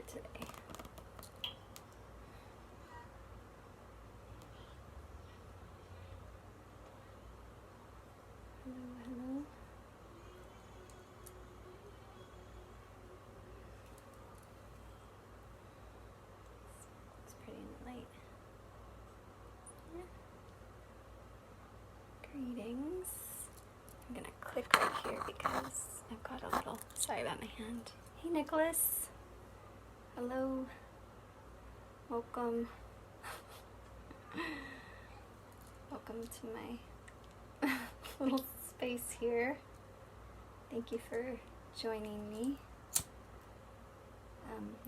today. Hello, hello. It's pretty in the light. Yeah. Greetings. I'm gonna click right here because I've got a little, sorry about my hand. Hey Nicholas. Hello. Welcome. Welcome to my little space here. Thank you for joining me.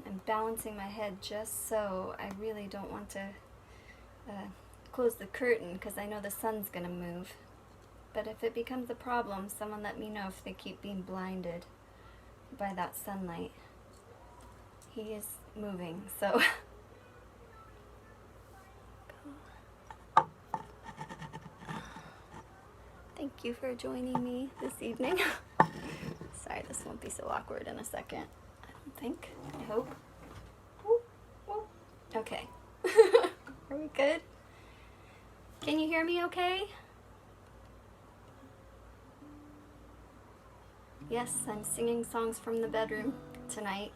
I'm balancing my head just so I really don't want to close the curtain because I know the sun's gonna move. But if it becomes a problem, someone let me know if they keep being blinded by that sunlight. He is moving, so. Thank you for joining me this evening. Sorry, this won't be so awkward in a second. I don't think. I hope. Whoop, whoop. Okay. Are we good? Can you hear me okay? Yes, I'm singing songs from the bedroom tonight.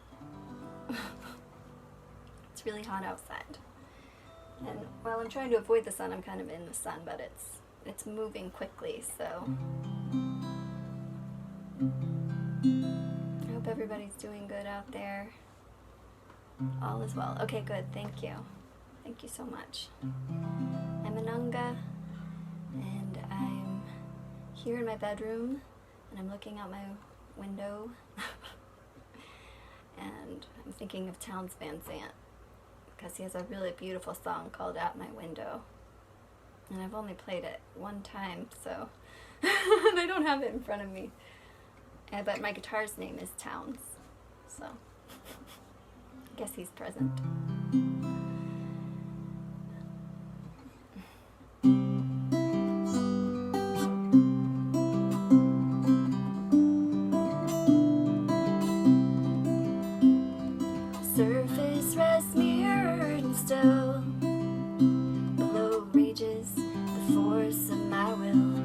It's really hot outside. And while I'm trying to avoid the sun, I'm kind of in the sun, but it's moving quickly, so I hope everybody's doing good out there. All is well. Okay, good. Thank you. Thank you so much. I'm Ananga, and I'm here in my bedroom, and I'm looking out my window, and I'm thinking of Townes Van Zandt, because he has a really beautiful song called At My Window. And I've only played it one time, so I don't have it in front of me. But my guitar's name is Townes, so I guess he's present. Surface rests mirrored and still. Below rages the force of my will.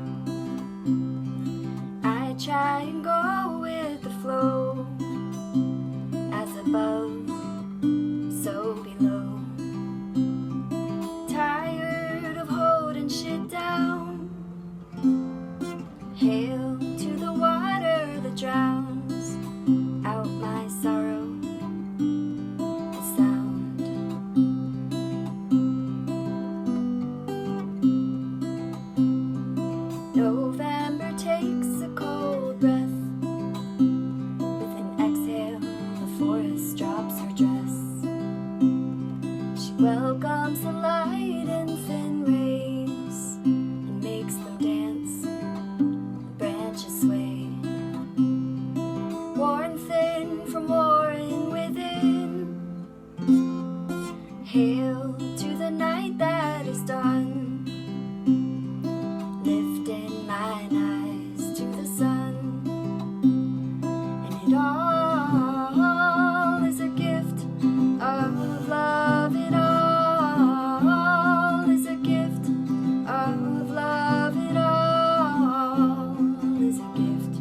I try and go with the flow. As above, so below. Tired of holding shit down. Hail to the water that drowns out my sorrow. November takes a cold breath. With an exhale, the forest drops her dress. She welcomes the light in thin rays and makes them dance. The branches sway, worn thin from warring within. Hail to the night that is done. Lifting mine eyes to the sun, and it all is a gift of love. It all is a gift of love. It all is a gift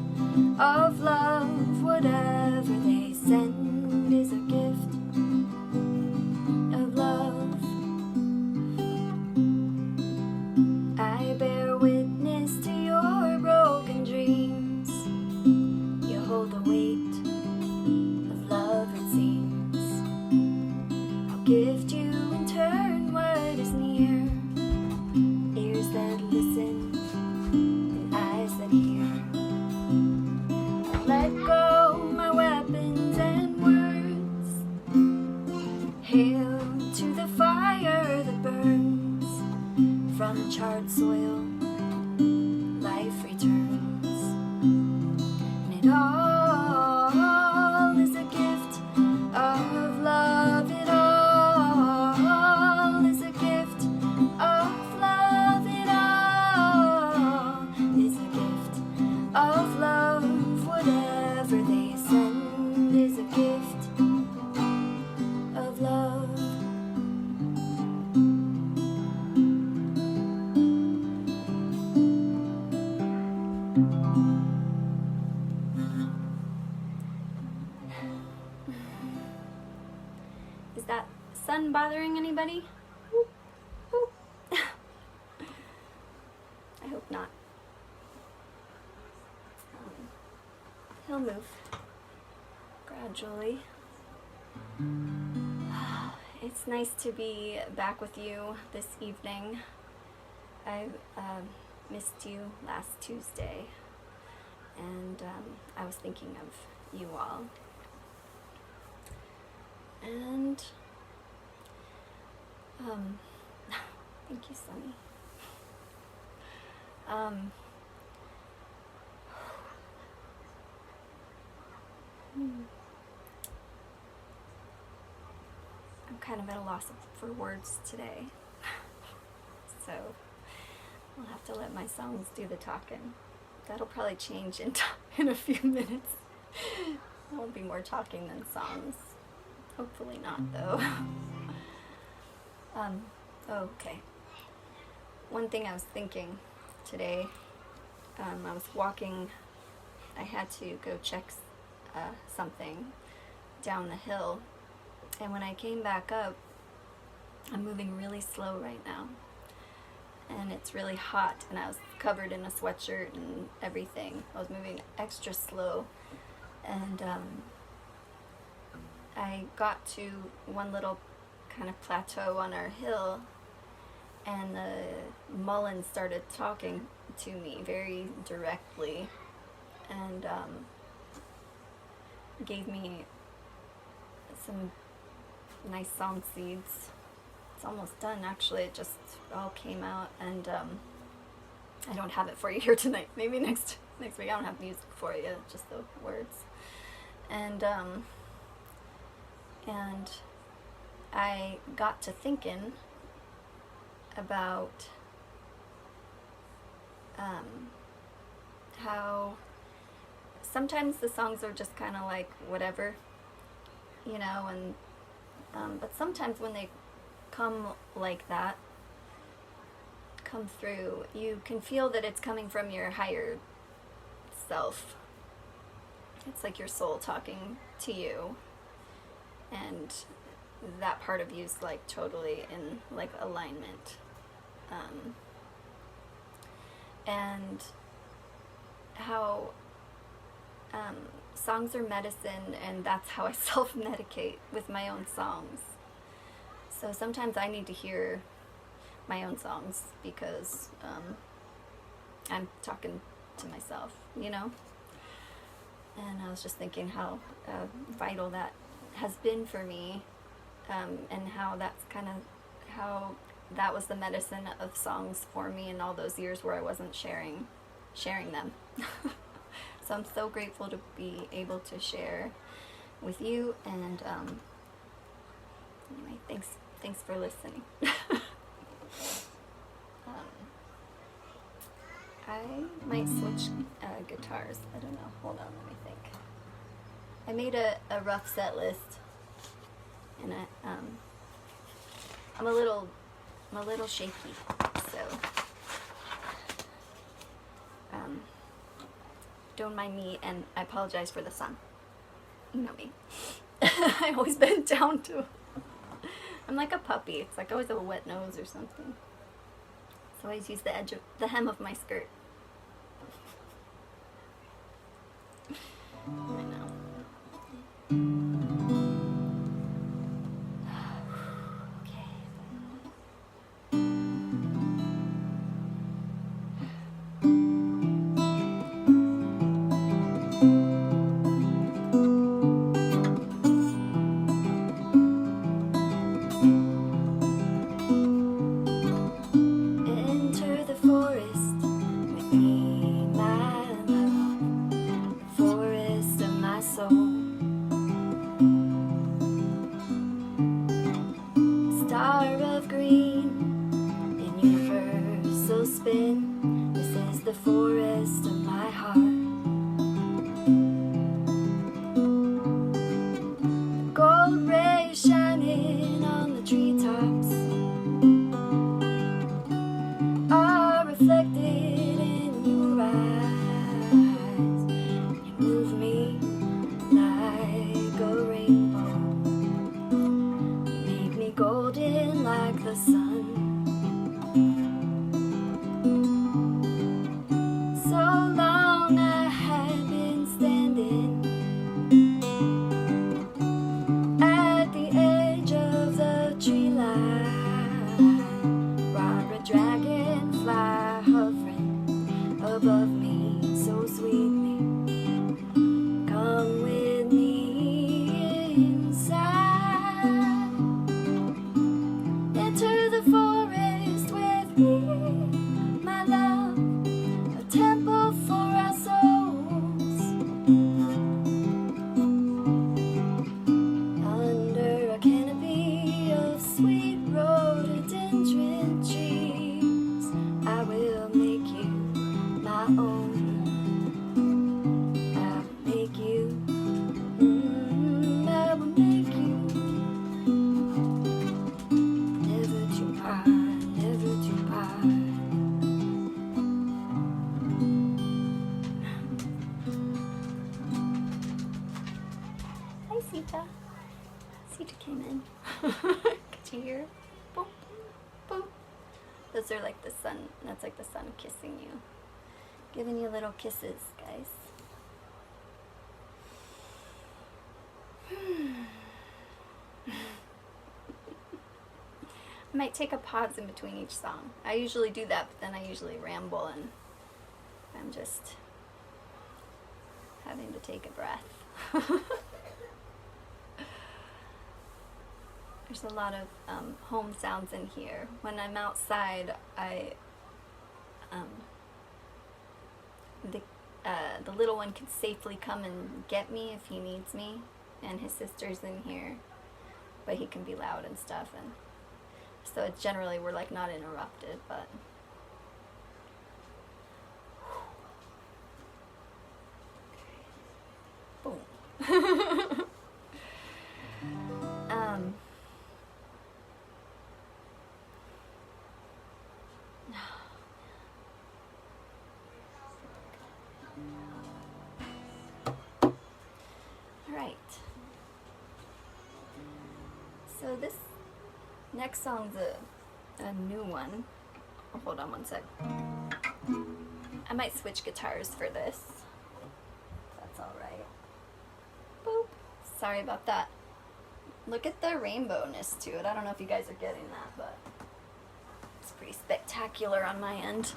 of love. Whatever they say. that sun bothering anybody? I hope not. He'll move gradually. It's nice to be back with you this evening. I missed you last Tuesday, and I was thinking of you all. And thank you, Sunny. I'm kind of at a loss for words today, so I'll have to let my songs do the talking. That'll probably change in a few minutes. There'll be more talking than songs. Hopefully not, though. Okay. One thing I was thinking today, I was walking, I had to go check something down the hill, and when I came back up, I'm moving really slow right now, and it's really hot, and I was covered in a sweatshirt and everything. I was moving extra slow, and I got to one little kind of plateau on our hill, and the mullen started talking to me very directly, and gave me some nice song seeds. It's almost done, actually. It just all came out, and I don't have it for you here tonight. Maybe next week. I don't have music for you, just the words. And I got to thinking about how sometimes the songs are just kind of like whatever, you know, and but sometimes when they come like that, come through, you can feel that it's coming from your higher self. It's like your soul talking to you, and that part of you is like totally in like alignment. And how songs are medicine, and that's how I self-medicate with my own songs. So sometimes I need to hear my own songs because I'm talking to myself, you know? And I was just thinking how vital that has been for me, and how that's kind of how that was the medicine of songs for me in all those years where I wasn't sharing them. So I'm so grateful to be able to share with you, and anyway, thanks for listening. I might switch guitars. I don't know. Hold on, let me think. I made a rough set list, and I'm a little shaky, so don't mind me, and I apologize for the sun. You know me. I always bend down to. I'm like a puppy. It's like I always have a wet nose or something. So I always use the edge of the hem of my skirt. I know. Hi, Sita. Sita came in. Could you hear? Boop, boop. Those are like the sun. That's like the sun kissing you. Giving you little kisses, guys. I might take a pause in between each song. I usually do that, but then I usually ramble and I'm just having to take a breath. There's a lot of home sounds in here. When I'm outside, the little one can safely come and get me if he needs me, and his sister's in here, but he can be loud and stuff, and so it's generally we're like not interrupted, but boom. Alright. So this next song's a new one. Oh, hold on one sec. I might switch guitars for this. That's alright. Boop. Sorry about that. Look at the rainbowness to it. I don't know if you guys are getting that, but it's pretty spectacular on my end.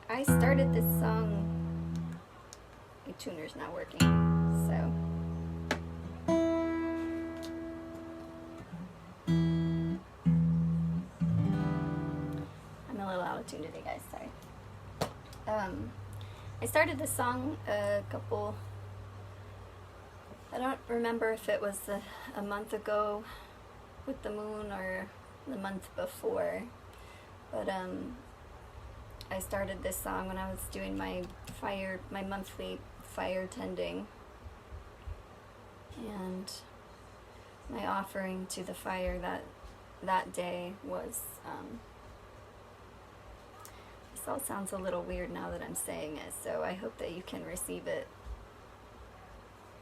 I started this song. My tuner's not working, so. I'm a little out of tune today, guys, sorry. I started this song I don't remember if it was a month ago with the moon or the month before, but I started this song when I was doing my monthly fire tending, and my offering to the fire that day was, this all sounds a little weird now that I'm saying it, so I hope that you can receive it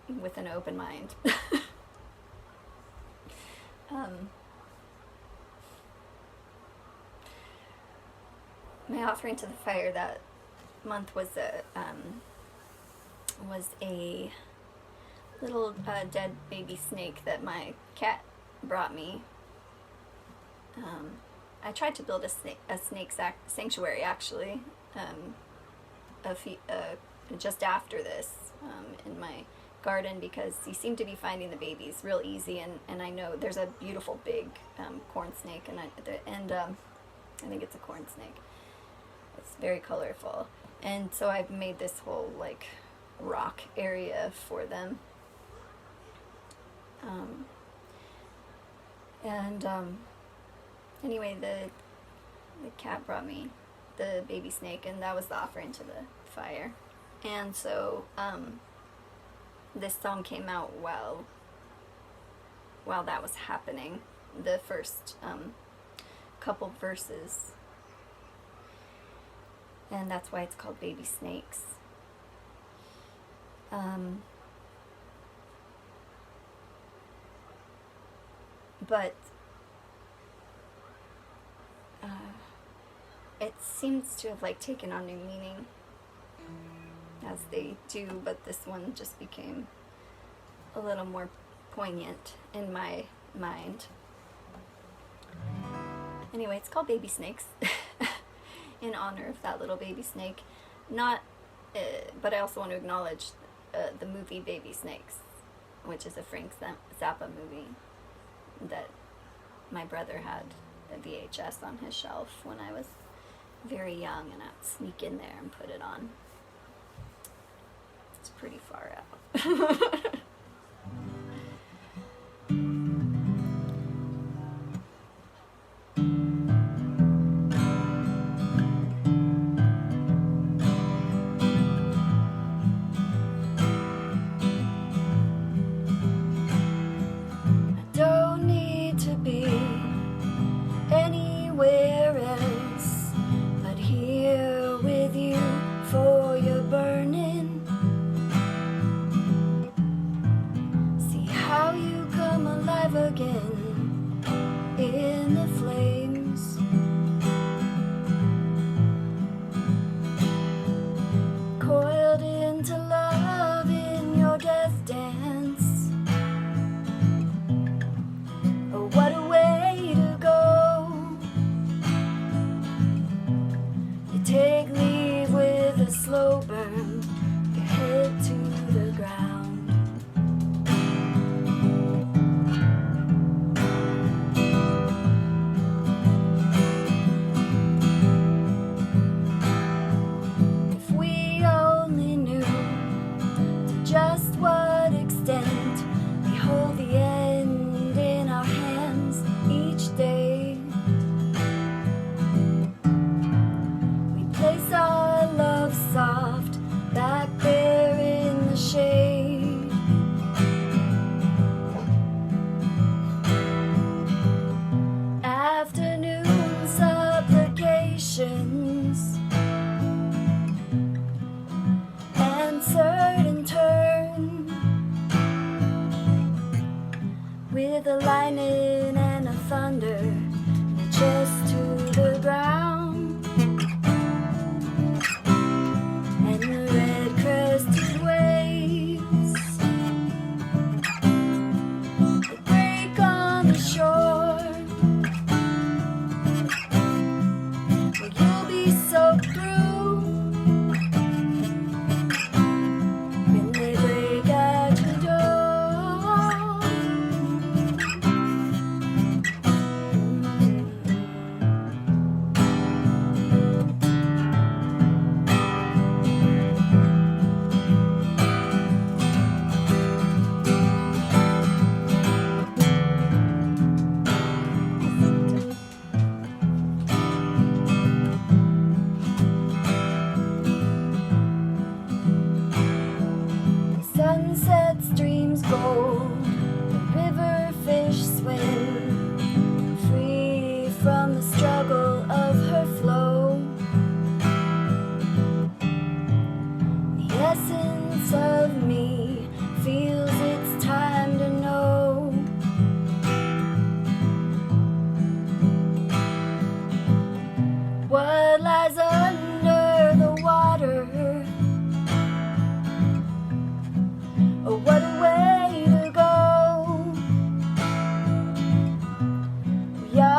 with an open mind. My offering to the fire that month was a little dead baby snake that my cat brought me. I tried to build a snake sanctuary actually, just after this in my garden, because you seem to be finding the babies real easy, and I know there's a beautiful big corn snake, and I think it's a corn snake. It's very colorful, and so I've made this whole like rock area for them. Anyway, the cat brought me the baby snake, and that was the offering to the fire. And so this song came out while that was happening, the first couple verses. And that's why it's called Baby Snakes. But it seems to have like taken on new meaning, as they do, but this one just became a little more poignant in my mind. Anyway, it's called Baby Snakes. In honor of that little baby snake. But I also want to acknowledge the movie Baby Snakes, which is a Frank Zappa movie that my brother had a VHS on his shelf when I was very young, and I'd sneak in there and put it on. It's pretty far out.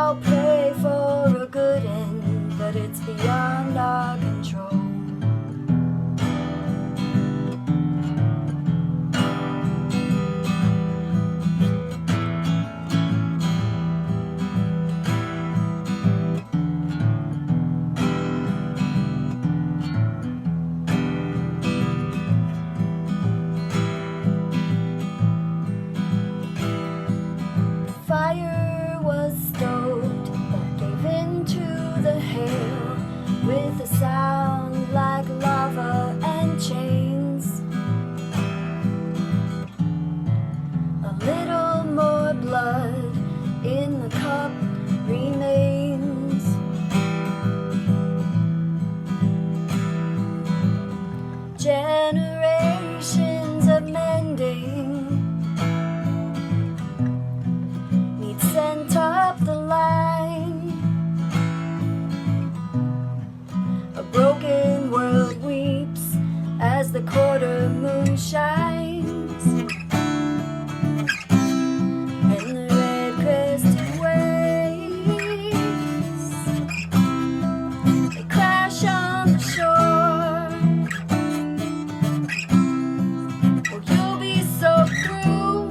all pray for a good end, but it's beyond our control. Fire was stoked, but gave in to the hail, with a sound like lava and chains. A little more blood in the cup remains. Generations of mending sent up the line. A broken world weeps as the quarter moon shines, and the red crested waves, they crash on the shore. Oh, you'll be so through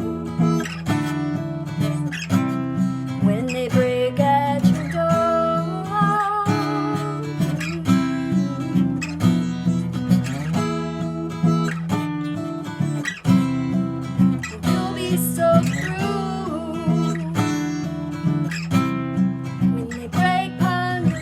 when they break at your door. You'll be so through when they break upon your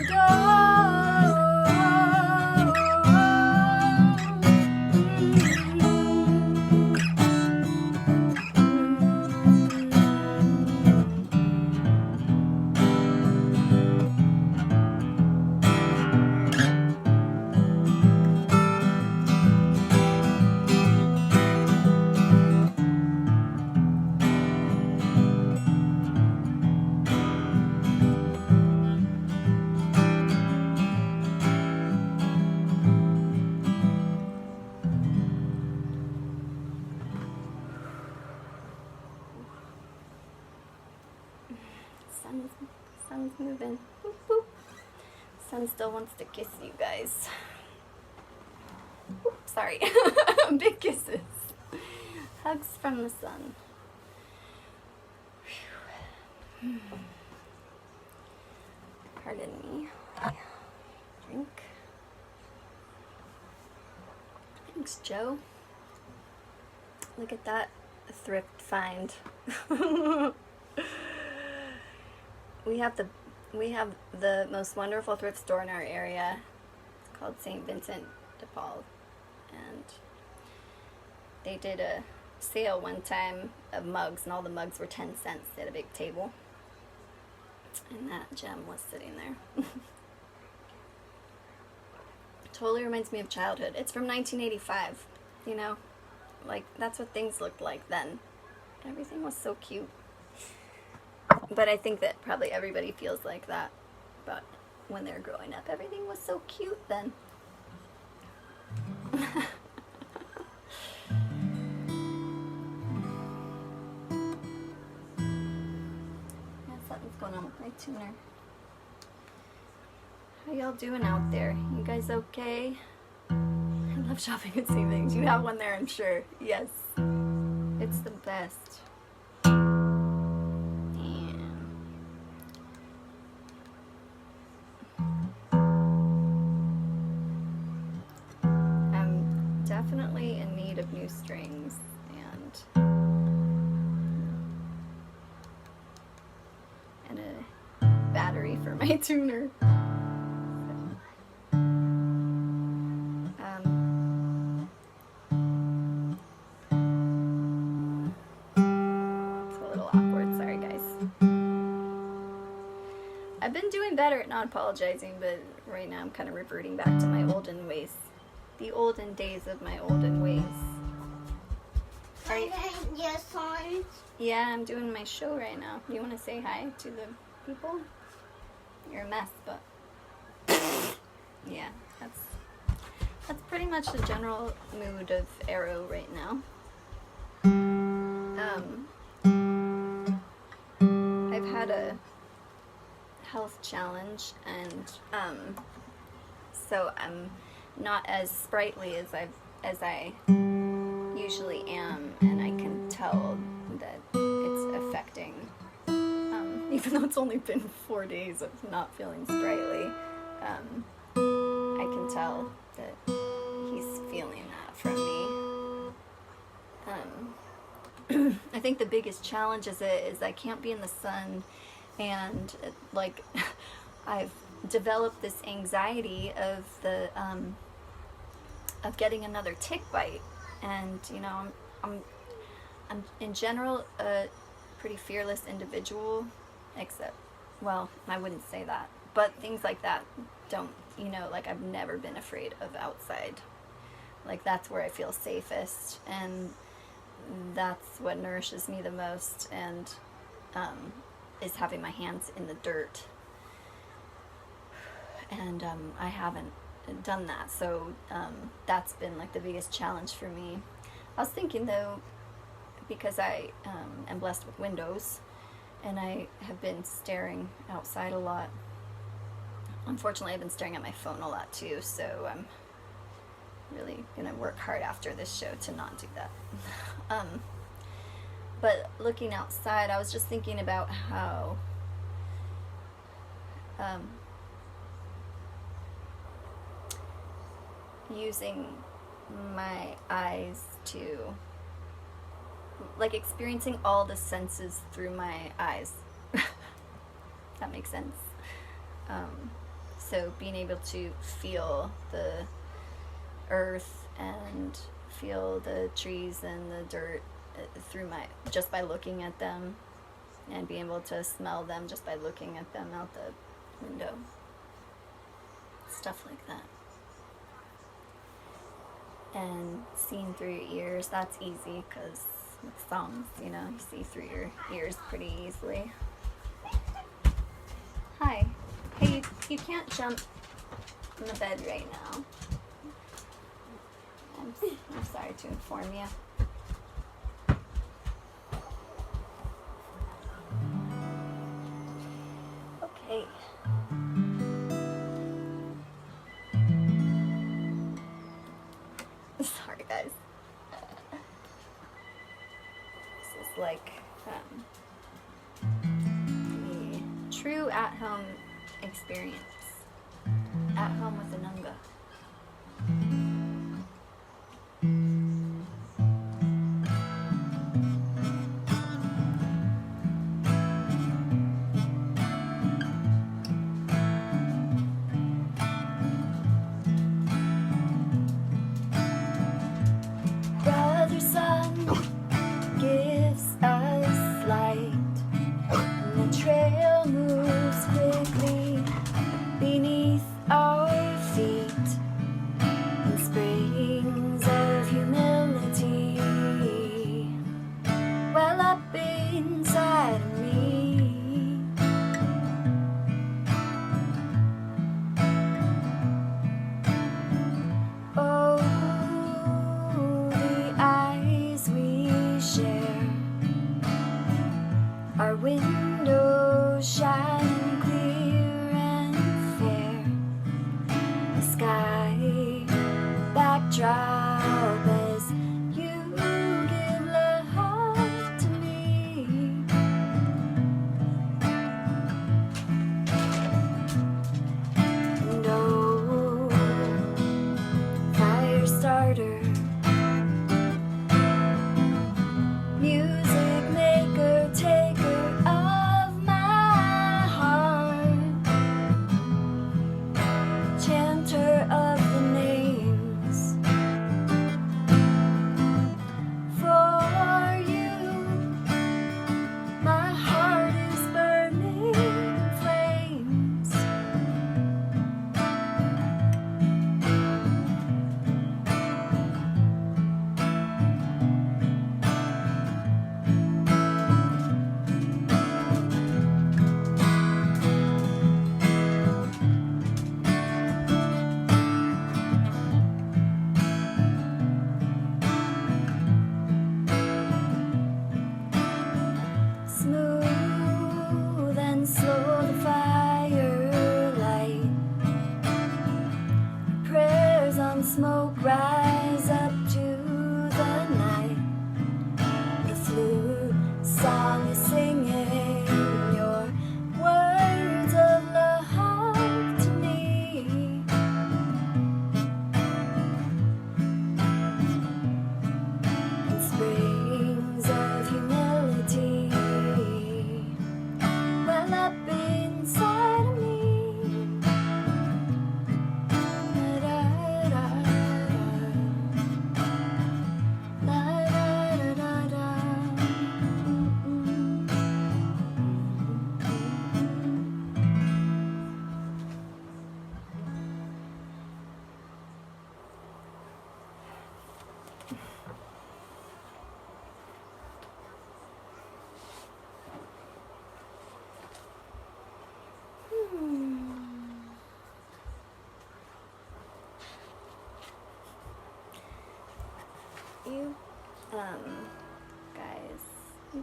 Sun's moving. Boop, boop. Sun still wants to kiss you guys. Oops, sorry. Big kisses. Hugs from the sun. Pardon me. Drink. Thanks, Joe. Look at that thrift find. We have the most wonderful thrift store in our area. It's called St. Vincent de Paul, and they did a sale one time of mugs, and all the mugs were 10 cents. They had a big table, and that gem was sitting there. Totally reminds me of childhood. It's from 1985, you know, like that's what things looked like then. Everything was so cute. But I think that probably everybody feels like that, but when they're growing up, everything was so cute then. Yeah, something's going on with my tuner. How y'all doing out there? You guys okay? I love shopping at savings. You have one there, I'm sure. Yes. It's the best. Definitely in need of new strings and a battery for my tuner. It's a little awkward, sorry guys. I've been doing better at not apologizing, but right now I'm kind of reverting back to my olden ways. The olden days of my olden ways. Are you? Your songs? Yeah, I'm doing my show right now. You want to say hi to the people? You're a mess, but yeah, that's pretty much the general mood of Arrow right now. I've had health challenge, and so I'm not as sprightly as I usually am, and I can tell that it's affecting, even though it's only been 4 days of not feeling sprightly, I can tell that he's feeling that from me. I think the biggest challenge is I can't be in the sun, and like I've developed this anxiety of the of getting another tick bite, and you know I'm in general a pretty fearless individual, except, well, I wouldn't say that, but things like that don't, you know, like I've never been afraid of outside. Like that's where I feel safest, and that's what nourishes me the most, and is having my hands in the dirt, and I haven't done that, so that's been like the biggest challenge for me. I was thinking though, because I am blessed with windows, and I have been staring outside a lot. Unfortunately, I've been staring at my phone a lot too, so I'm really gonna work hard after this show to not do that. But looking outside, I was just thinking about how using my eyes to, like, experiencing all the senses through my eyes. That makes sense. So being able to feel the earth and feel the trees and the dirt through just by looking at them, and being able to smell them just by looking at them out the window. Stuff like that. And seeing through your ears, that's easy, because with songs, you know, you see through your ears pretty easily. Hi. Hey, you can't jump in the bed right now. I'm sorry to inform you. Okay. Sorry, guys. This is like the true at-home experience. At home with Anunga. Brother sun gives us light, and the trail moves quickly beneath our feet, in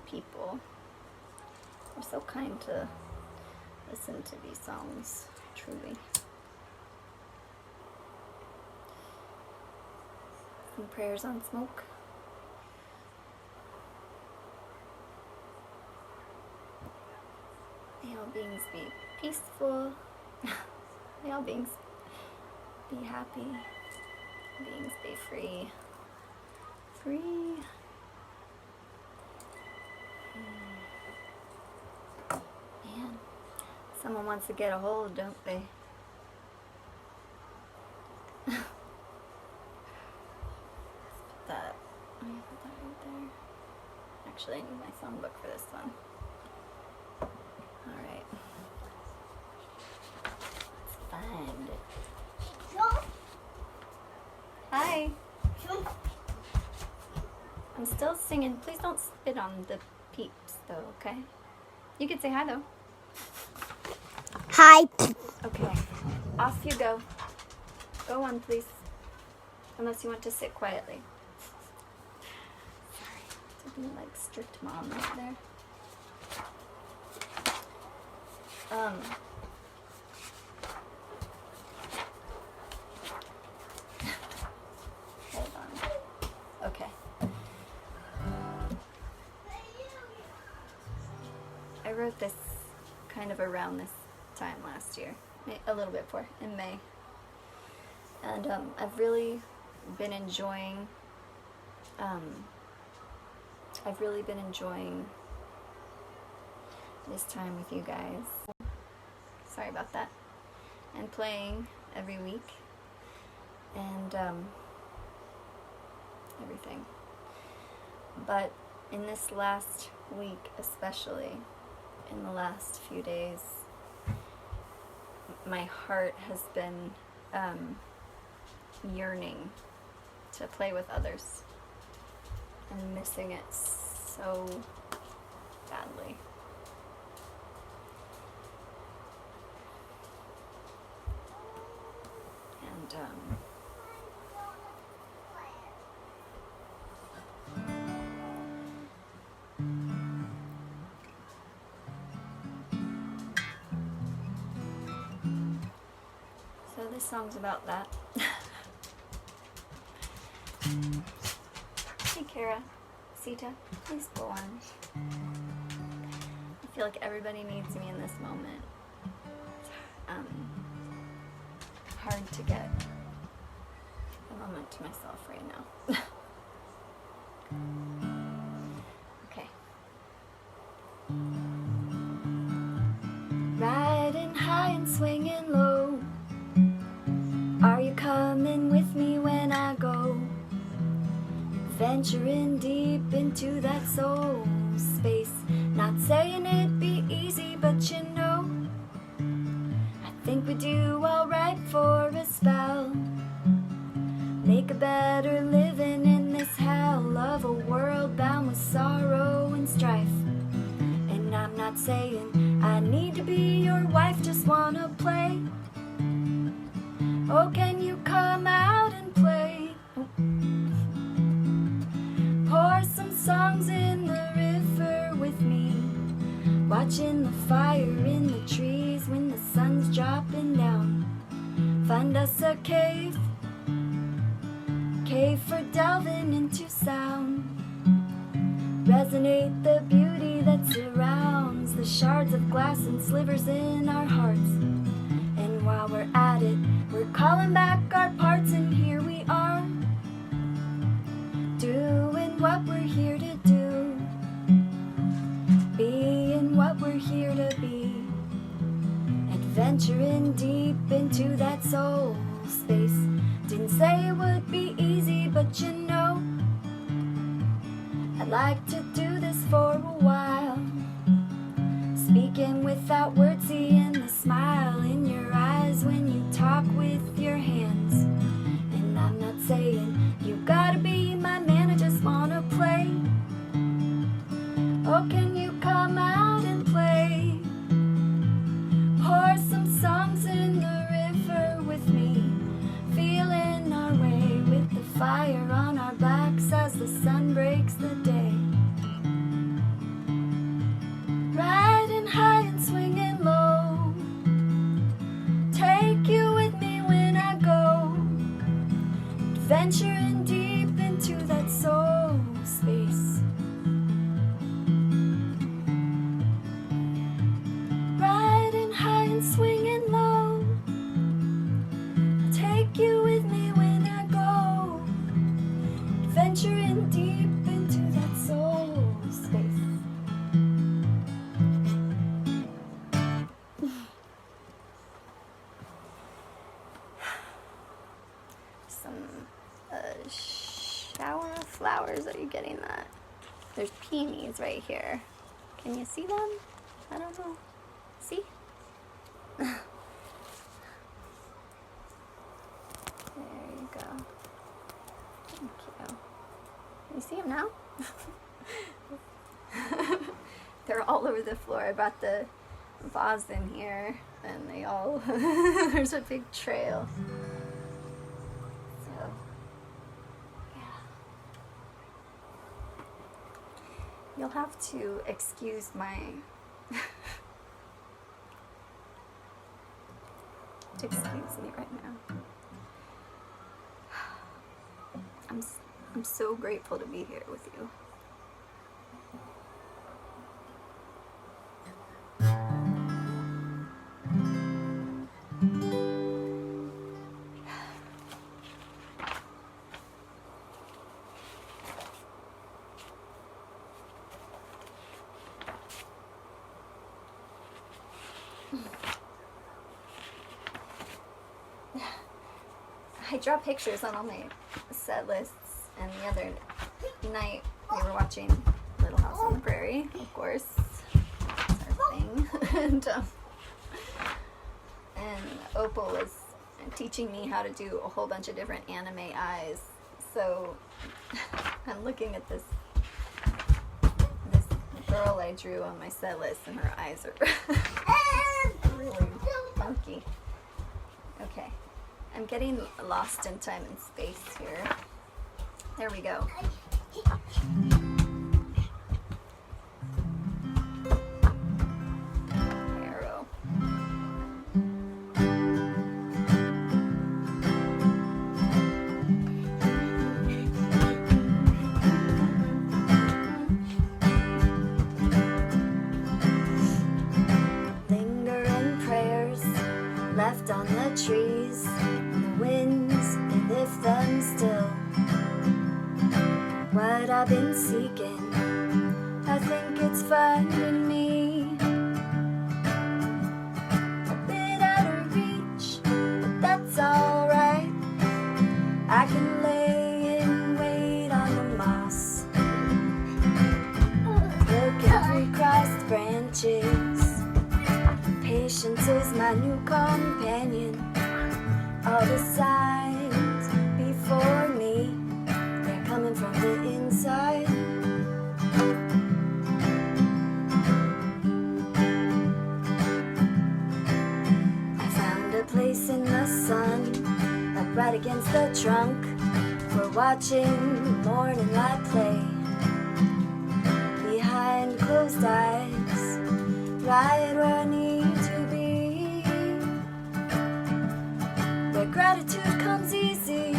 people. They're so kind to listen to these songs, truly. Some prayers on smoke. May all beings be peaceful. May all beings be happy. Beings be free. Free. Man, someone wants to get a hold, don't they? That. Let me put that right there. Actually, I need my songbook for this one. Alright. Let's find it. Hi. I'm still singing. Please don't spit on the peeps, though, okay? You can say hi, though. Hi. Okay. Off you go. Go on, please. Unless you want to sit quietly. Sorry. To be like strict mom right there. Hold on. Okay. I wrote this kind of around this time last year, a little bit before, in May. And I've really been enjoying this time with you guys. Sorry about that. And playing every week and everything. But in this last week, especially in the last few days, my heart has been yearning to play with others and missing it so badly. And so this song's about that. Hey Kara, Sita, please go on. I feel like everybody needs me in this moment. Hard to get a moment to myself right now. Okay. Riding high and swinging low. Are you coming with me when I go? Venturing deep into that soul space. Not saying it'd be easy, but you know, I think we do alright for a spell. Make a better living in this hell of a world bound with sorrow and strife. And I'm not saying I need to be your wife, just wanna play. Oh, can you come out and play? Pour some songs in the river with me. Watching the fire in the trees when the sun's dropping down. Find us a cave for delving into sound. Resonate the beauty that surrounds the shards of glass and slivers in our hearts. And while we're at it, we're calling back our parts, and here we are, doing what we're here to do, being what we're here to be, adventuring deep into that soul space. Didn't say it would be easy, but you know, I'd like to do this for a while. Speaking without words, seeing the smile in your eyes when you talk with your hands. And I'm not saying you gotta be my man, I just wanna play. Oh, can you come out and play? Pour some songs in the river with me, feeling our way with the fire on our backs as the sun breaks the day. shower of flowers. Are you getting that? There's peonies right here. Can you see them? I don't know. See? There you go. Thank you. You see them now? They're all over the floor. I brought the vase in here and they all, there's a big trail. So, yeah. You'll have to excuse my, excuse me right now. I'm so grateful to be here with you. I draw pictures on all my set lists, and the other night we were watching Little House on the Prairie, of course. That's our thing. and Opal was teaching me how to do a whole bunch of different anime eyes. So I'm looking at this girl I drew on my set list, and her eyes are really funky. Okay. I'm getting lost in time and space here. There we go. Arrow. Lingering prayers left on the trees. Winds, they lift them still. What I've been seeking, I think it's finding me. A bit out of reach, but that's alright. I can lay and wait on the moss. Look at 3 crossed branches. Patience is my new companion. All the signs before me, they're coming from the inside. I found a place in the sun, up right against the trunk. We're watching morning light play behind closed eyes, right where I need to be. Gratitude comes easy,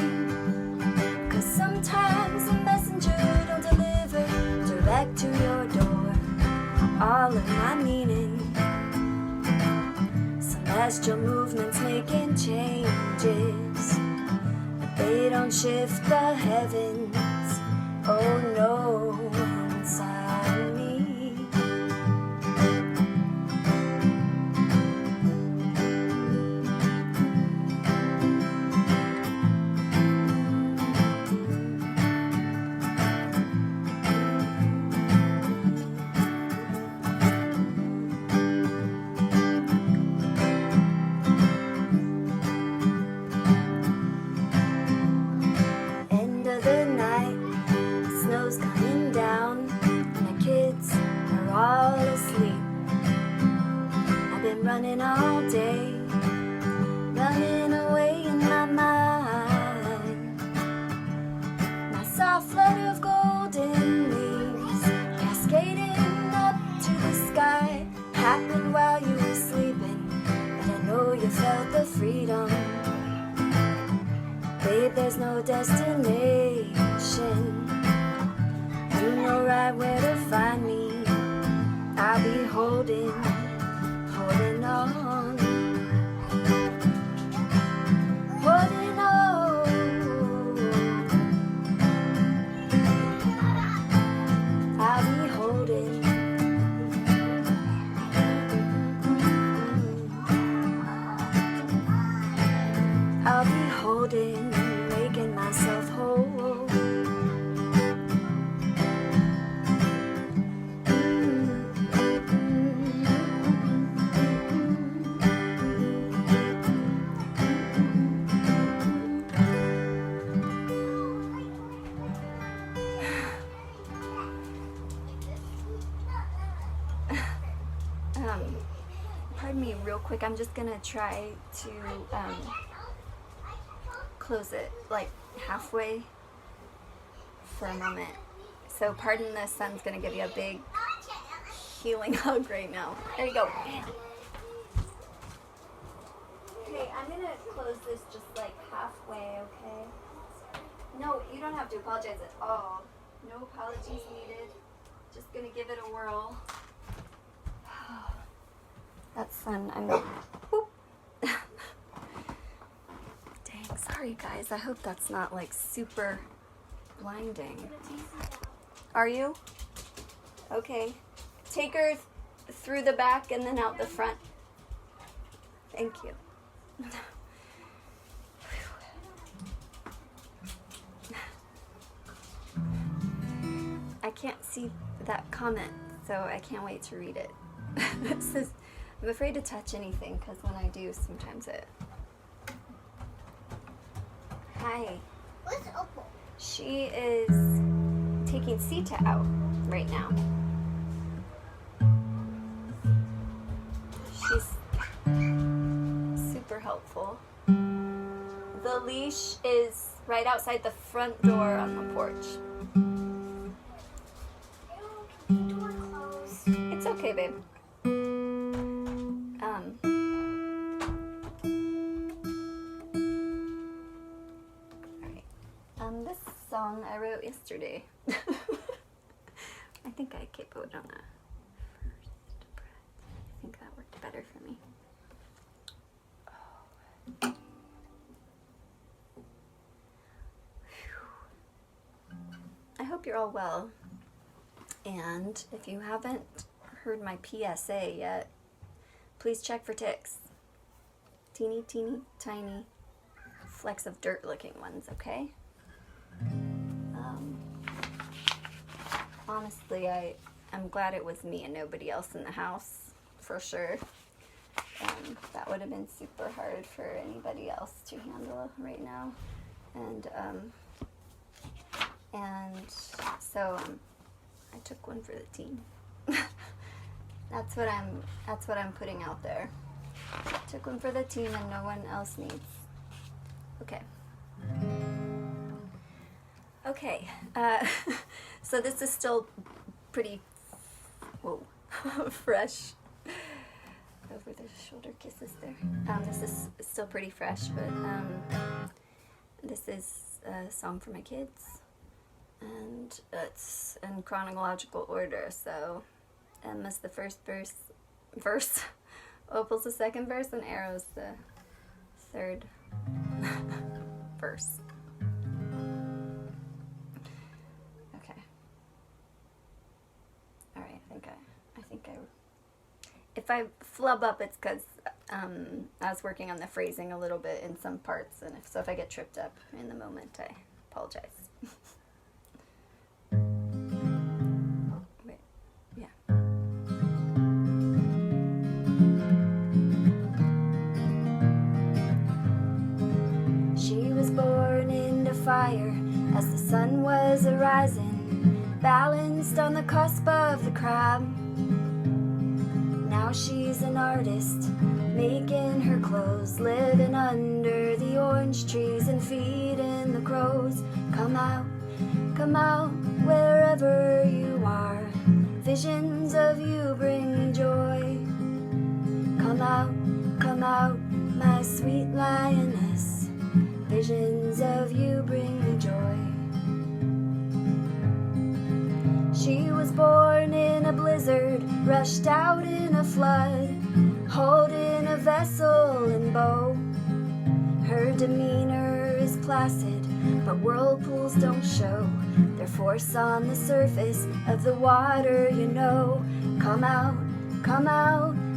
'cause sometimes a messenger don't deliver direct to your door all of my meaning. Celestial movements making changes, but they don't shift the heavens. Oh no, inside me. Running all day, running away in my mind. My soft flood of golden leaves cascading up to the sky happened while you were sleeping, and I know you felt the freedom. Babe, there's no destination. You know right where to find me. I'll be holding on, holding on. I'll be holding. I'll be holding, making myself whole. quick. I'm just gonna try to close it like halfway for a moment. So pardon the sun's gonna give you a big healing hug right now. There you go. Okay, I'm gonna close this just like halfway, okay? No, you don't have to apologize at all. No apologies needed. Just gonna give it a whirl. That's fun. Whoop. Dang, sorry guys. I hope that's not like super blinding. Are you? Okay. Take her through the back and then out the front. Thank you. I can't see that comment, so I can't wait to read it. It says, I'm afraid to touch anything because when I do, sometimes it... Hi. What's Opal? She is taking Sita out right now. She's super helpful. The leash is right outside the front door on the porch. Keep the door closed. It's okay, babe. Alright. This song I wrote yesterday. I think I capoed on that first breath. I think that worked better for me. Oh. I hope you're all well. And if you haven't heard my PSA yet, please check for ticks. Teeny, teeny, tiny flecks of dirt looking ones, okay? Honestly, I'm glad it was me and nobody else in the house, for sure. That would have been super hard for anybody else to handle right now. And so I took one for the team. That's what I'm putting out there. Took one for the team and no one else needs. Okay. Okay. So this is still pretty fresh. Over the shoulder kisses there. This is still pretty fresh, but this is a song for my kids. And it's in chronological order, so Emma's the first verse, Opal's the second verse, and Arrow's the third verse. Okay. All right. I think if I flub up, it's because I was working on the phrasing a little bit in some parts, and if I get tripped up in the moment, I apologize. Fire as the sun was arising, balanced on the cusp of the crab. Now she's an artist, making her clothes, living under the orange trees and feeding the crows. Come out, wherever you are. Visions of you bring me joy. Come out, my sweet lioness. Visions of you bring me joy. She was born in a blizzard, rushed out in a flood, holding a vessel and bow. Her demeanor is placid, but whirlpools don't show their force on the surface of the water, you know. Come out,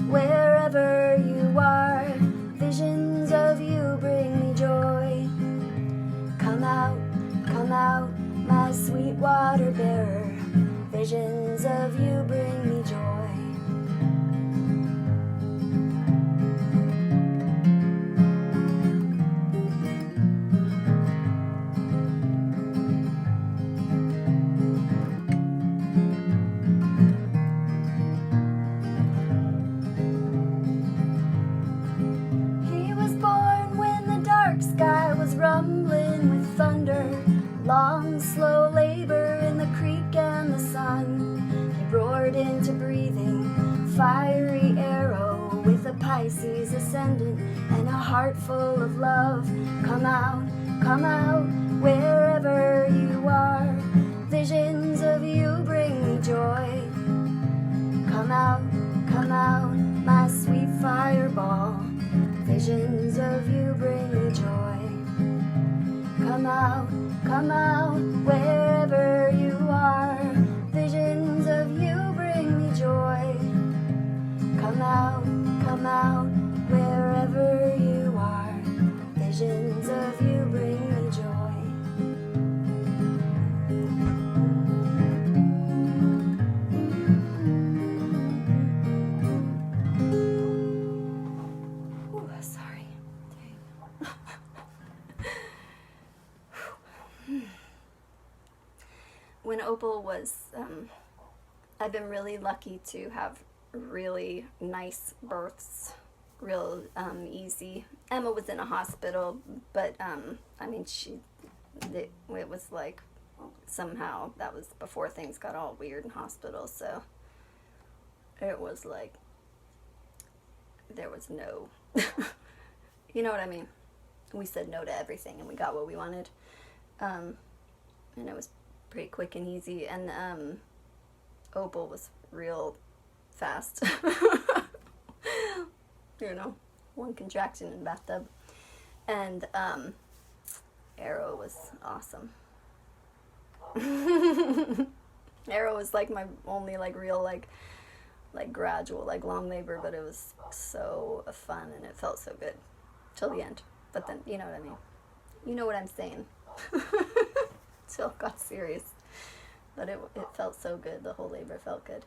wherever you are. Visions of you bring me joy. Come out, my sweet water bearer. Visions of you bring me joy. rumbling with thunder, long, slow labor in the creek and the sun. He roared into breathing, fiery arrow with a Pisces ascendant and a heart full of love. Come out, wherever you are. Visions of you bring me joy. Come out, my sweet fireball. Visions of you bring me joy. Come out, wherever you are. Visions of you bring me joy. Come out, wherever you are. Visions of you bring me joy. Ooh, sorry. When Opal was, I've been really lucky to have really nice births, real easy. Emma was in a hospital, but I mean, it was like somehow that was before things got all weird in hospitals, so it was like there was no, you know what I mean? We said no to everything and we got what we wanted, and it was pretty quick and easy, and Opal was real fast. You know, one contraction in the bathtub. And Arrow was awesome. Arrow was like my only like real like gradual like long labor, but it was so fun and it felt so good till the end. But then, you know what I mean? You know what I'm saying? Till it got serious. But it felt so good. The whole labor felt good.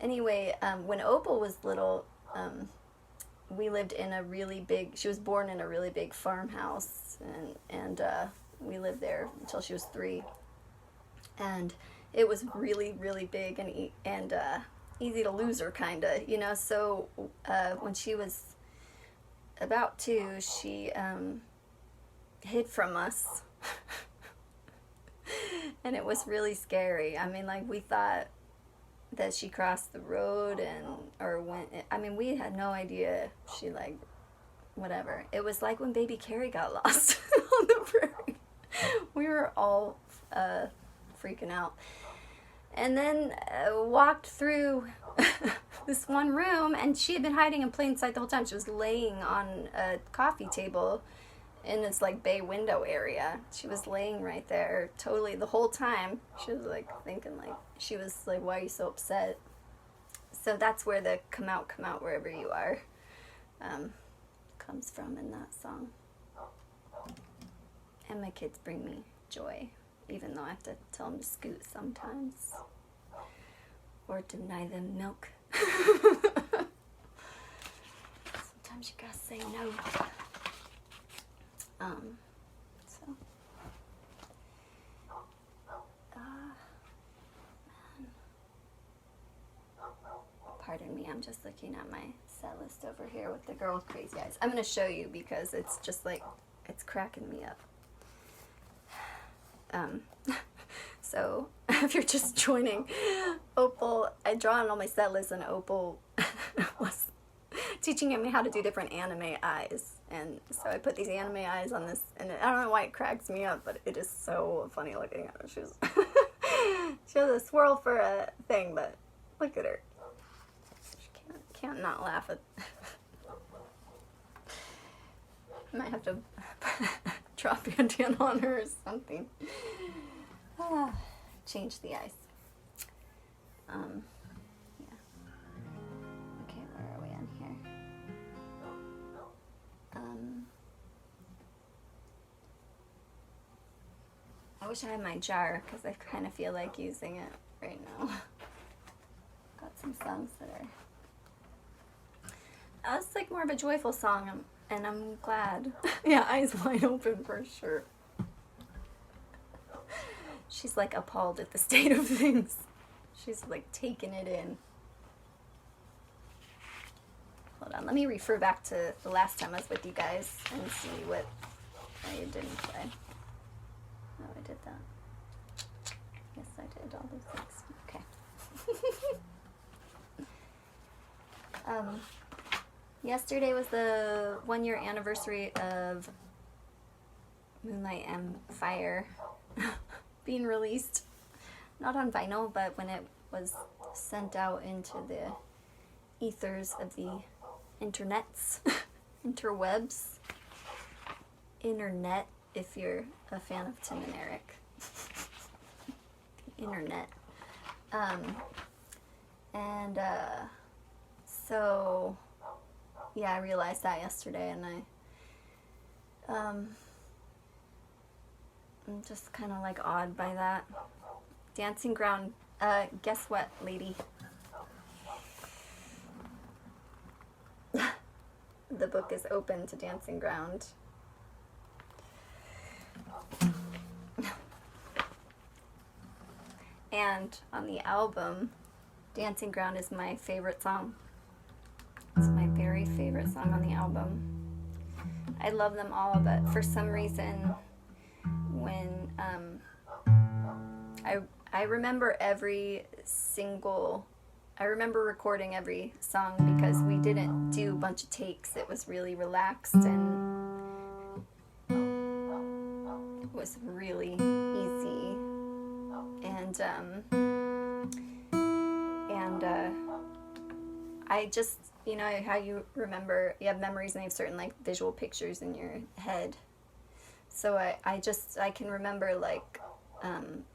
Anyway, when Opal was little, we lived in a really big, she was born in a really big farmhouse, and we lived there until she was 3. And it was really, really big and easy to lose her, kind of, you know. So when she was about 2, she hid from us. And it was really scary. I mean, like, we thought that she crossed the road or went, I mean, we had no idea. She, like, whatever. It was like when baby Carrie got lost on the prairie. We were all freaking out. And then walked through this one room, and she had been hiding in plain sight the whole time. She was laying on a coffee table in this like bay window area. She was laying right there totally the whole time. She was like thinking, like, she was like, why are you so upset? So that's where the come out wherever you are comes from in that song. And my kids bring me joy, even though I have to tell them to scoot sometimes or deny them milk. Sometimes you gotta say no. So, man. Pardon me, I'm just looking at my set list over here with the girl with crazy eyes. I'm going to show you because it's just like, it's cracking me up. So, if you're just joining, Opal, I draw on all my set lists, and Opal was teaching me how to do different anime eyes. And so I put these anime eyes on this, and I don't know why it cracks me up, but it is so funny looking at her. She has a swirl for a thing, but look at her. She can't not laugh at. I might have to drop Bantan on her or something. Change the eyes. Yeah. Okay, where are we on here? I wish I had my jar because I kind of feel like using it right now. Got some songs that are. It's like more of a joyful song, and I'm glad. Yeah, eyes wide open for sure. She's like appalled at the state of things. She's like taking it in. Hold on, let me refer back to the last time I was with you guys and see what why it didn't play. Oh, I did that. Yes, I did all those things. Okay. Yesterday was the 1-year anniversary of Moonlight and Fire being released. Not on vinyl, but when it was sent out into the ethers of the internets, interwebs, internet, if you're a fan of Tim and Eric. The internet. So, yeah, I realized that yesterday, and I'm just kind of like awed by that. Dancing Ground, guess what, lady? The book is open to Dancing Ground. And on the album, Dancing Ground is my favorite song. It's my very favorite song on the album. I love them all, but for some reason, when I remember I remember recording every song because we didn't do a bunch of takes. It was really relaxed and it was really easy. I just, you know how you have memories and you have certain like visual pictures in your head. So I can remember like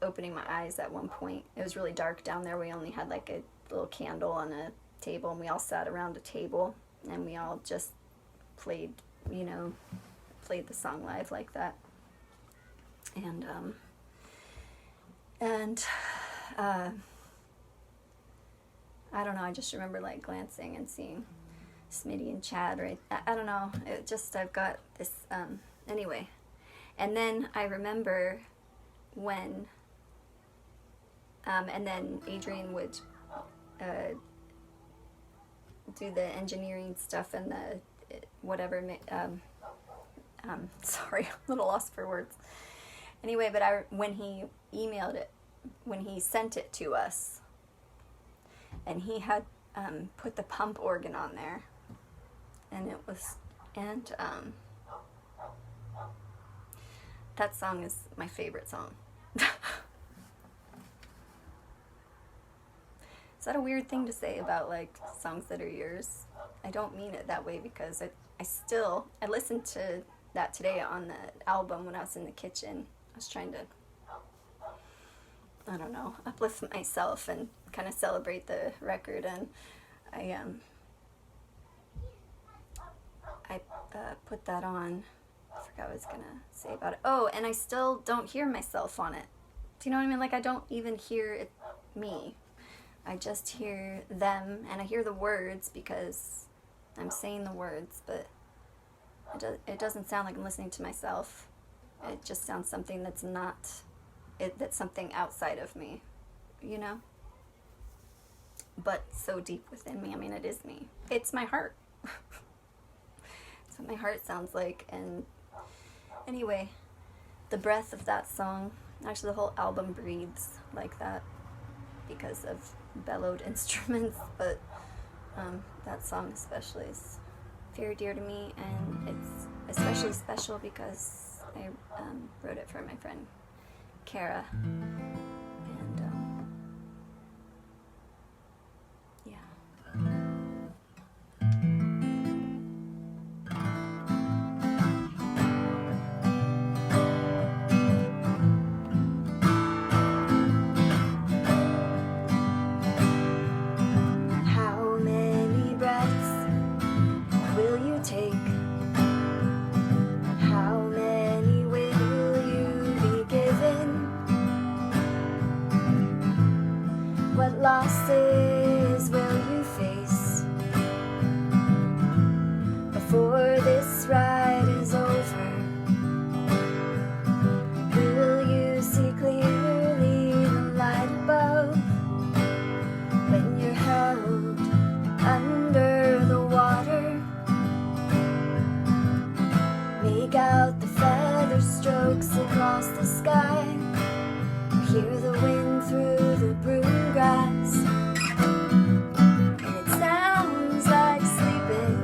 opening my eyes at one point. It was really dark down there. We only had like a little candle on a table, and we all sat around a table and we all just played the song live like that. And I don't know, I just remember like glancing and seeing Smitty and Chad, right? I don't know, I've got this, anyway. And then I remember when, and then Adrian would do the engineering stuff and the whatever, sorry, I'm a little lost for words. Anyway, but when he emailed it, when he sent it to us, and he had put the pump organ on there, and that song is my favorite song. Is that a weird thing to say about like songs that are yours? I don't mean it that way, because I listened to that today on the album when I was in the kitchen. I was trying to, I don't know, uplift myself and kind of celebrate the record, and I put that on. I forgot what I was gonna say about it. Oh, and I still don't hear myself on it. Do you know what I mean? Like, I don't even hear it, me. I just hear them, and I hear the words because I'm saying the words, but it doesn't sound like I'm listening to myself. It just sounds something that's not, that's something outside of me, you know? But so deep within me. I mean, it is me. It's my heart. That's what my heart sounds like. And anyway, the breath of that song, actually the whole album breathes like that because of bellowed instruments, but that song especially is very dear to me, and it's especially special because I wrote it for my friend Kara, and yeah. How many breaths will you take? How many will you be given? across the sky. Hear the wind through the broom grass, and it sounds like sleeping.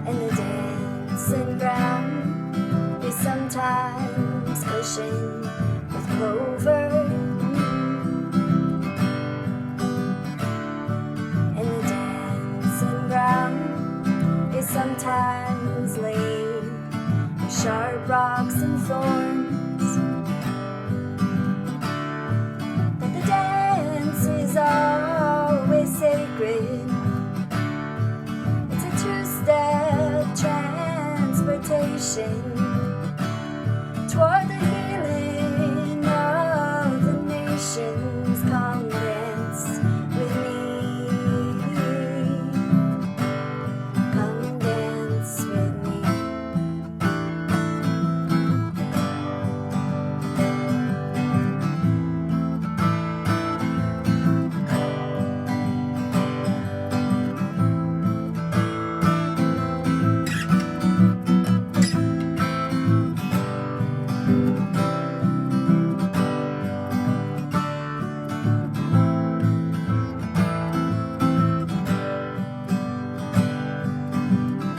And the dancing ground is sometimes cushioned with clover. And the dancing ground is sometimes laid with sharp rocks and thorns. But the dance is always sacred. It's a two-step transportation toward the healing of the nations. Come dance with me. Come dance with me.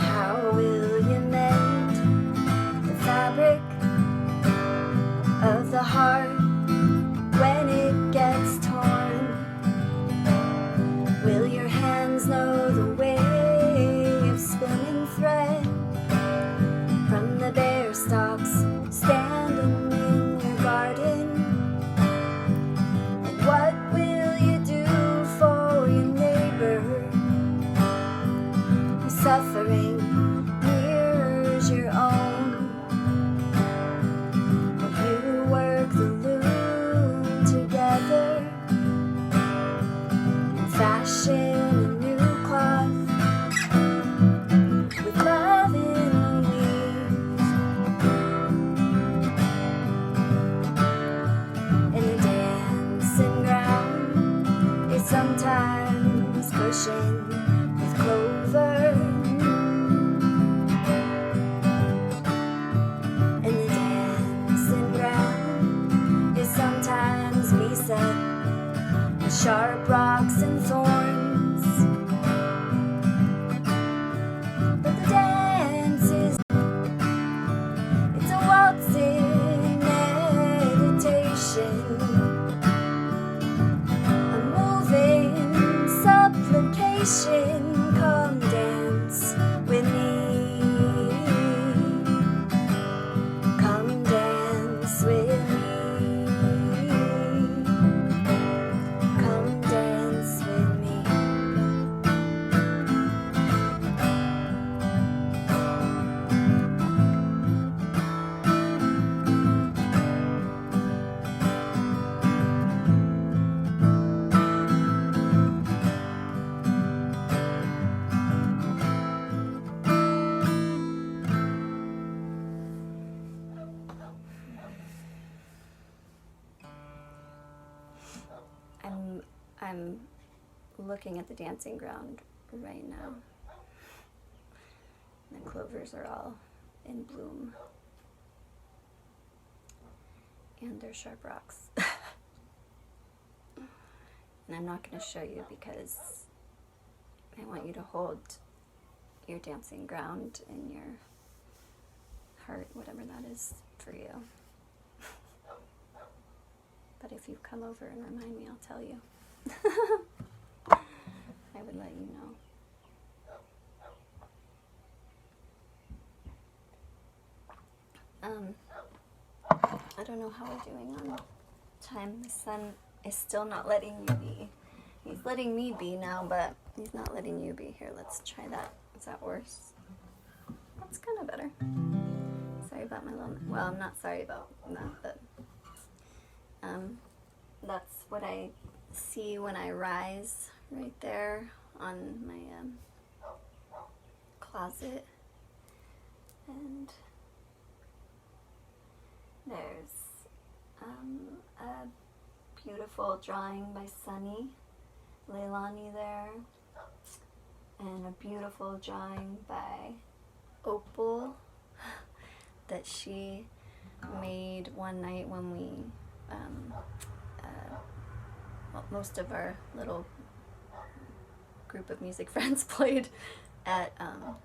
How will you mend the fabric of the heart when it gets torn? Will your hands know the way of spinning thread from the bare stalks standing in your garden? And what will you do for your neighbor whose suffering mirrors your own? Will you work the loom together and fashion a new cloth with love in the weave? And the dancing ground is sometimes cushioned with clover. And the dancing ground is sometimes beset with sharp rocks and thorns. But the dance is, it's a waltzing meditation, a moving supplication. Come dance with me. Come dance with me. Come dance with me. I'm looking at the dancing ground right now. The clovers are all in bloom. And they're sharp rocks. And I'm not going to show you because I want you to hold your dancing ground in your heart, whatever that is for you. But if you come over and remind me, I'll tell you. I would let you know. I don't know how we're doing on time. The sun is still not letting you be. He's letting me be now, but he's not letting you be. Here, let's try that. Is that worse? That's kind of better. Sorry about my little... Well, I'm not sorry about that, but... that's what I see when I rise right there on my closet. And there's a beautiful drawing by Sunny Leilani there, and a beautiful drawing by opal that she made one night when we, well, most of our little group of music friends played at the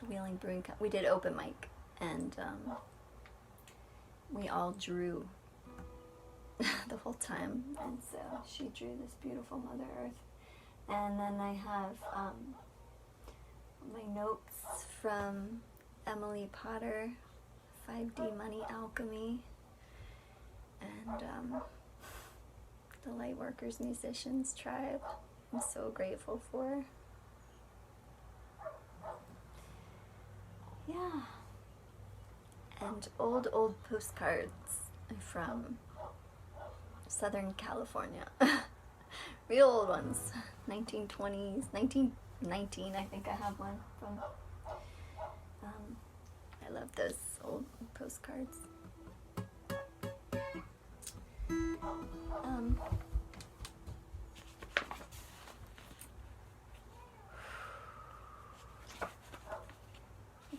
Wheeling Brewing Company. We did open mic, and we all drew the whole time, and so she drew this beautiful Mother Earth. And then I have my notes from Emily Potter, 5D Money Alchemy, and the Lightworkers Musicians Tribe. I'm so grateful for. Yeah. And old postcards from Southern California. Real old ones. 1920s, 1919, I think I have one from. I love those old postcards. I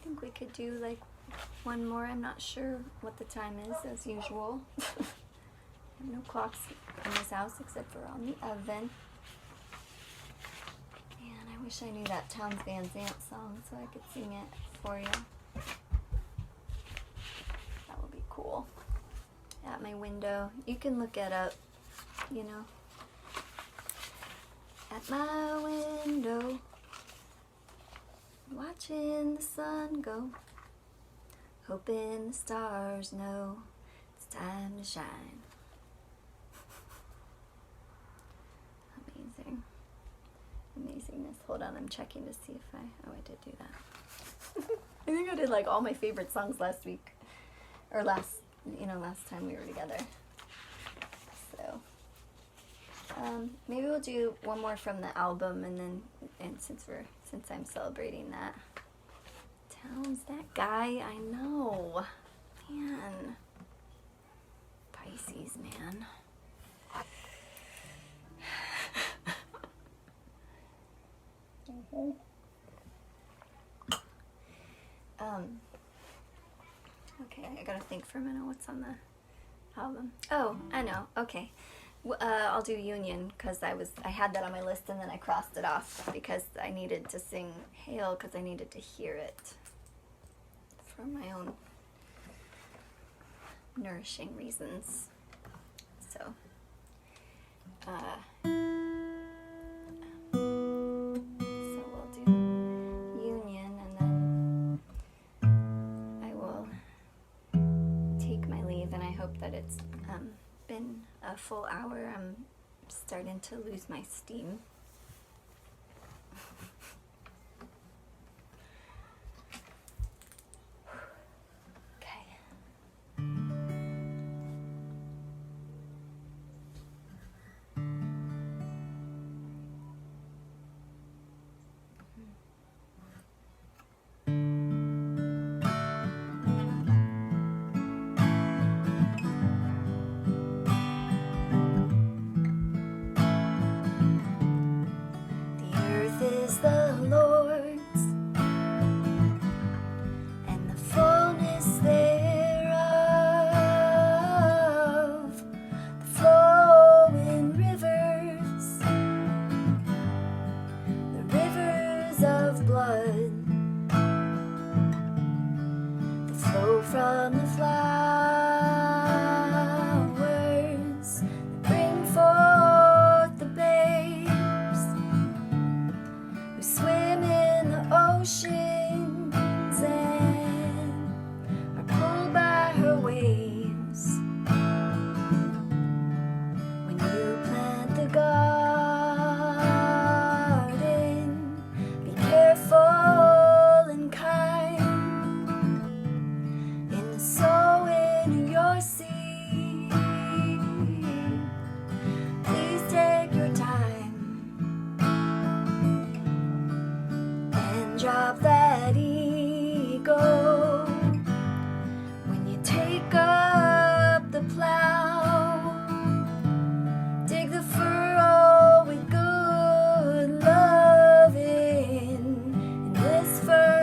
think we could do like one more. I'm not sure what the time is, as usual. I have no clocks in this house except for on the oven. And I wish I knew that Townes Van Zandt song so I could sing it for you. That would be cool. At my window. You can look it up, you know. At my window, watching the sun go, hoping the stars know it's time to shine. Amazing. Amazingness. Hold on, I'm checking to see if oh, I did do that. I think I did like all my favorite songs last week, or last time we were together. So, maybe we'll do one more from the album, and since I'm celebrating that. Townes, that guy, I know. Man. Pisces, man. Okay, I gotta think for a minute. What's on the album? Oh, I know. Okay. I'll do Union, because I had that on my list and then I crossed it off because I needed to sing Hail because I needed to hear it for my own nourishing reasons. So, we'll do Union, and then I will take my leave, and I hope that it's been a full hour. I'm starting to lose my steam. From the flowers that bring forth the babes who swim in the oceans and are pulled by her waves. When you plant the garden, be careful and kind. Sowing your seed, please take your time and drop that ego. When you take up the plow, dig the furrow with good loving, and this furrow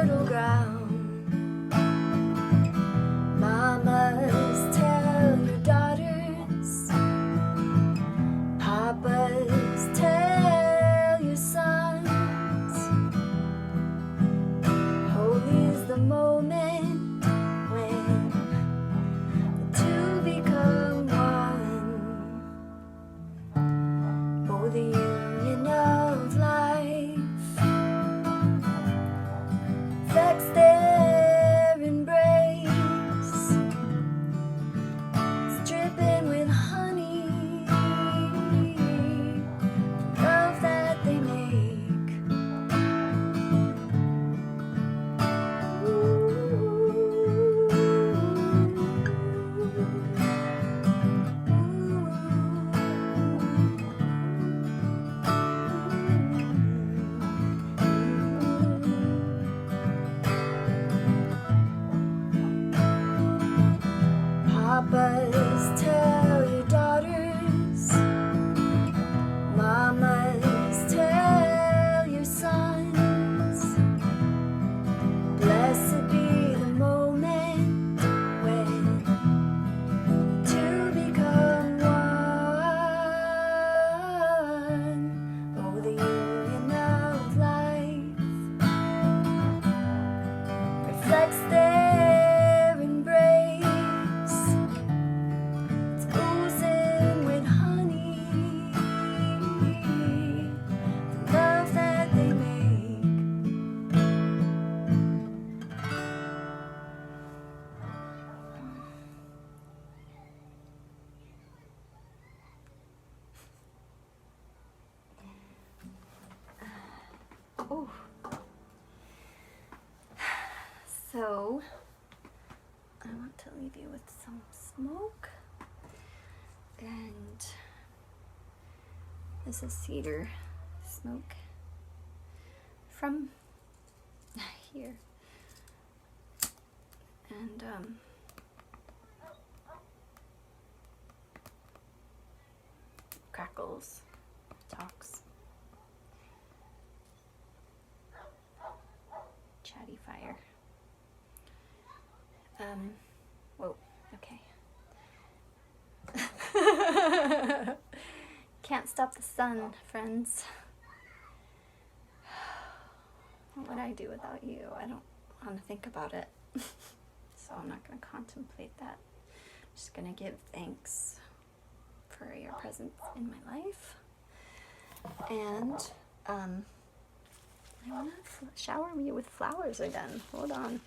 Oh. So, I want to leave you with some smoke. And this is cedar smoke from here. And crackles, talks, chatty fire. Whoa, okay. Can't stop the sun, friends. What would I do without you? I don't want to think about it. So I'm not going to contemplate that. I'm just going to give thanks for your presence in my life. And I want to shower you with flowers again. Hold on.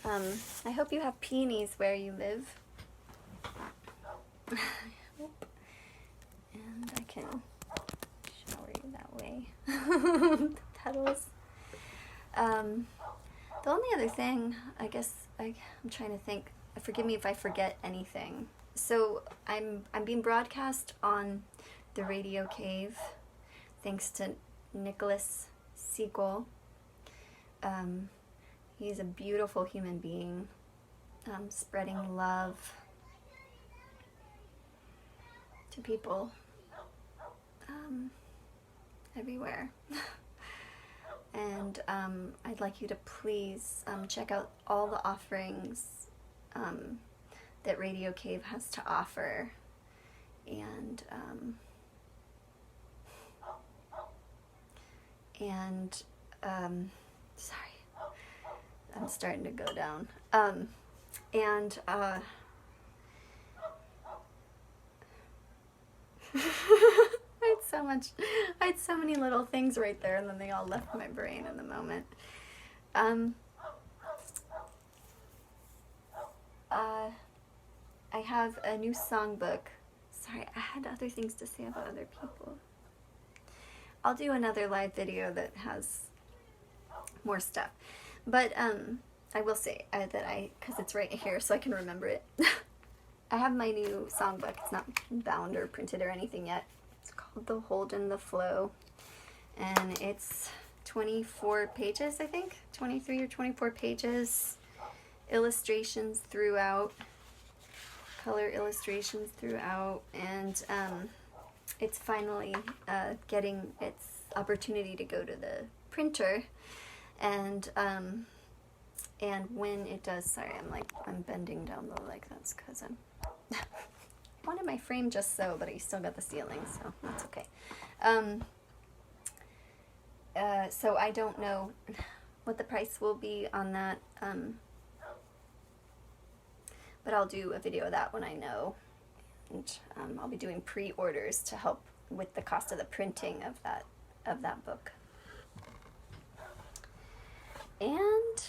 I hope you have peonies where you live. And I can shower you that way. The petals. The only other thing, I guess I'm trying to think. Forgive me if I forget anything. So I'm being broadcast on the Radio Cave, thanks to Nicholas Siegel. He's a beautiful human being, spreading love to people everywhere. And I'd like you to please check out all the offerings that Radio Cave has to offer. And sorry, I'm starting to go down. I had so many little things right there, and then they all left my brain in the moment. I have a new songbook. Sorry, I had other things to say about other people. I'll do another live video that has more stuff. But I will say that because it's right here so I can remember it. I have my new songbook. It's not bound or printed or anything yet. It's called The Hold and the Flow. And it's 24 pages, I think. 23 or 24 pages. Illustrations throughout. Color illustrations throughout. And it's finally getting its opportunity to go to the printer. And when it does, sorry, I'm bending down low like that's because I'm wanted my frame just so, but I still got the ceiling, so that's okay. So I don't know what the price will be on that, but I'll do a video of that when I know, and I'll be doing pre-orders to help with the cost of the printing of that book. And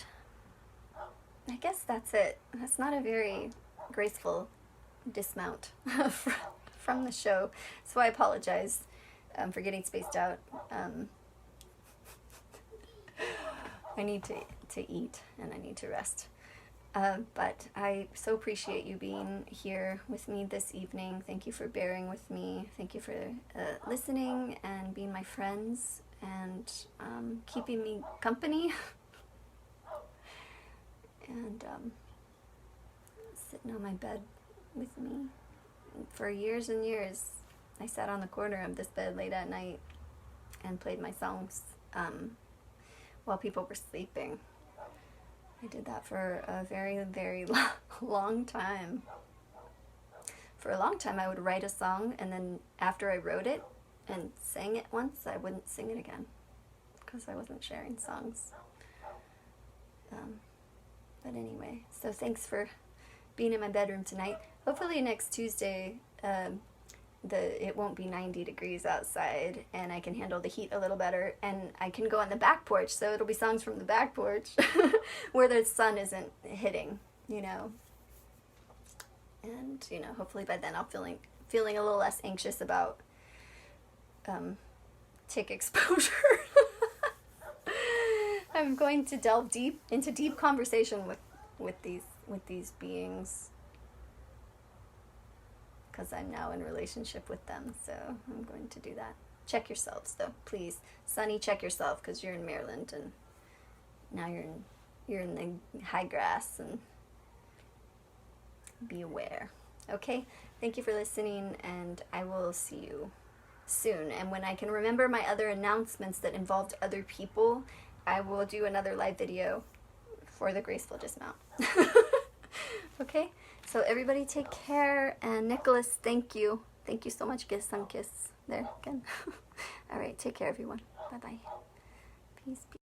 I guess that's it. That's not a very graceful dismount from the show, so I apologize for getting spaced out. I need to eat and I need to rest. But I so appreciate you being here with me this evening. Thank you for bearing with me. Thank you for listening and being my friends and keeping me company. And sitting on my bed with me. For years and years, I sat on the corner of this bed late at night and played my songs while people were sleeping. I did that for a very, very long time. For a long time, I would write a song, and then after I wrote it and sang it once, I wouldn't sing it again because I wasn't sharing songs. But anyway, so thanks for being in my bedroom tonight. Hopefully next Tuesday, it won't be 90 degrees outside, and I can handle the heat a little better, and I can go on the back porch, so it'll be songs from the back porch where the sun isn't hitting, And, hopefully by then I'll feeling a little less anxious about take exposure. I'm going to delve into deep conversation with these beings, because I'm now in relationship with them. So I'm going to do that. Check yourselves, though, please. Sunny, check yourself, because you're in Maryland and now you're in the high grass, and be aware. Okay? Thank you for listening, and I will see you soon. And when I can remember my other announcements that involved other people, I will do another live video for the Graceful Dismount. Okay? So everybody take care, and Nicholas, thank you. Thank you so much. Kiss, sun kiss there again. All right, take care, everyone. Bye-bye. Peace.